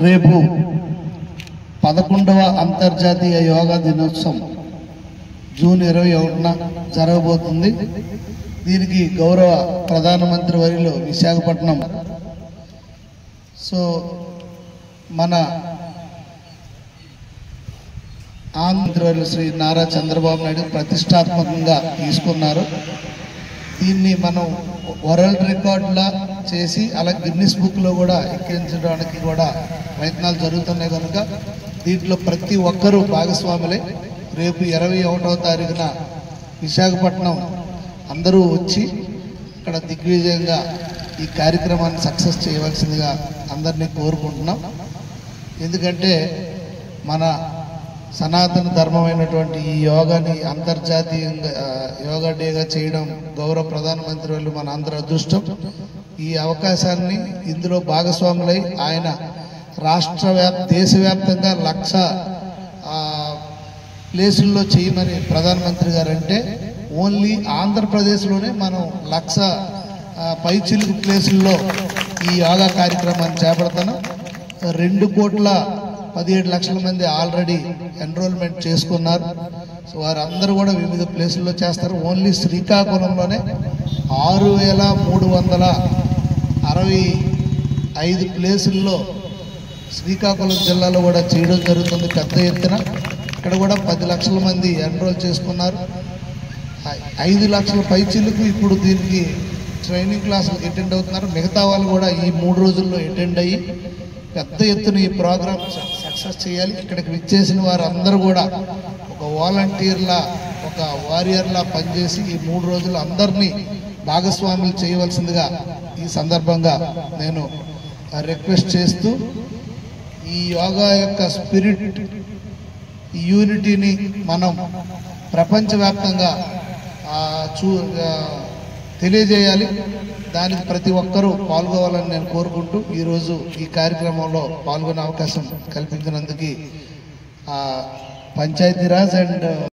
రేపు 11వ అంతర్జాతీయ యోగా దినోత్సవం జూన్ 21న జరగబోతుంది. దీనికి గౌరవ ప్రధానమంత్రి వర్యులు విశాఖపట్నం మన ఆంధ్రవర్యులు శ్రీ నారా చంద్రబాబు నాయుడు ప్రతిష్టాత్మకంగా తీసుకున్నారు. దీన్ని మనం వరల్డ్ రికార్డులా చేసి అలా గిన్నిస్ బుక్లో కూడా ఎక్కించడానికి కూడా ప్రయత్నాలు జరుగుతున్నాయి. కనుక దీంట్లో ప్రతి ఒక్కరూ భాగస్వాములే. రేపు 21వ తారీఖున విశాఖపట్నం అందరూ వచ్చి ఇక్కడ దిగ్విజయంగా ఈ కార్యక్రమాన్ని సక్సెస్ చేయవలసిందిగా అందరినీ కోరుకుంటున్నాం. ఎందుకంటే మన సనాతన ధర్మమైనటువంటి ఈ యోగాని అంతర్జాతీయంగా యోగా డేగా చేయడం గౌరవ ప్రధానమంత్రి వాళ్ళు మన అందరి అదృష్టం. ఈ అవకాశాన్ని ఇందులో భాగస్వాములై ఆయన దేశవ్యాప్తంగా 1,00,000 ప్లేసుల్లో చేయమని ప్రధానమంత్రి గారు అంటే ఓన్లీ ఆంధ్రప్రదేశ్లోనే మనం 1,00,000 పైచిలుకు ప్లేసుల్లో ఈ యోగా కార్యక్రమాన్ని చేపడతాను. 2,17,00,000 మంది ఆల్రెడీ ఎన్రోల్మెంట్ చేసుకున్నారు. వారందరూ కూడా వివిధ ప్లేసుల్లో చేస్తారు. ఓన్లీ శ్రీకాకుళంలోనే 6,365 ప్లేసుల్లో శ్రీకాకుళం జిల్లాలో కూడా చేయడం జరుగుతుంది పెద్ద ఎత్తున. ఇక్కడ కూడా 10 లక్షల మంది ఎన్రోల్ చేసుకున్నారు. 5 లక్షల పైచిలకు ఇప్పుడు దీనికి ట్రైనింగ్ క్లాసులు అటెండ్ అవుతున్నారు. మిగతా వాళ్ళు కూడా ఈ 3 రోజుల్లో అటెండ్ అయ్యి పెద్ద ఎత్తున ఈ ప్రోగ్రామ్ సక్సెస్ చేయాలి. ఇక్కడికి విచ్చేసిన వారందరూ కూడా ఒక వాలంటీర్లా ఒక వారియర్లా పనిచేసి ఈ 3 రోజులు అందరినీ భాగస్వాములు చేయవలసిందిగా ఈ సందర్భంగా నేను రిక్వెస్ట్ చేస్తూ ఈ యోగా యొక్క స్పిరిట్ యూనిటీని మనం ప్రపంచవ్యాప్తంగా తెలియజేయాలి. దానికి ప్రతి ఒక్కరూ పాల్గొవాలని నేను కోరుకుంటూ ఈరోజు ఈ కార్యక్రమంలో పాల్గొనే అవకాశం కల్పించినందుకు పంచాయతీరాజ్ అండ్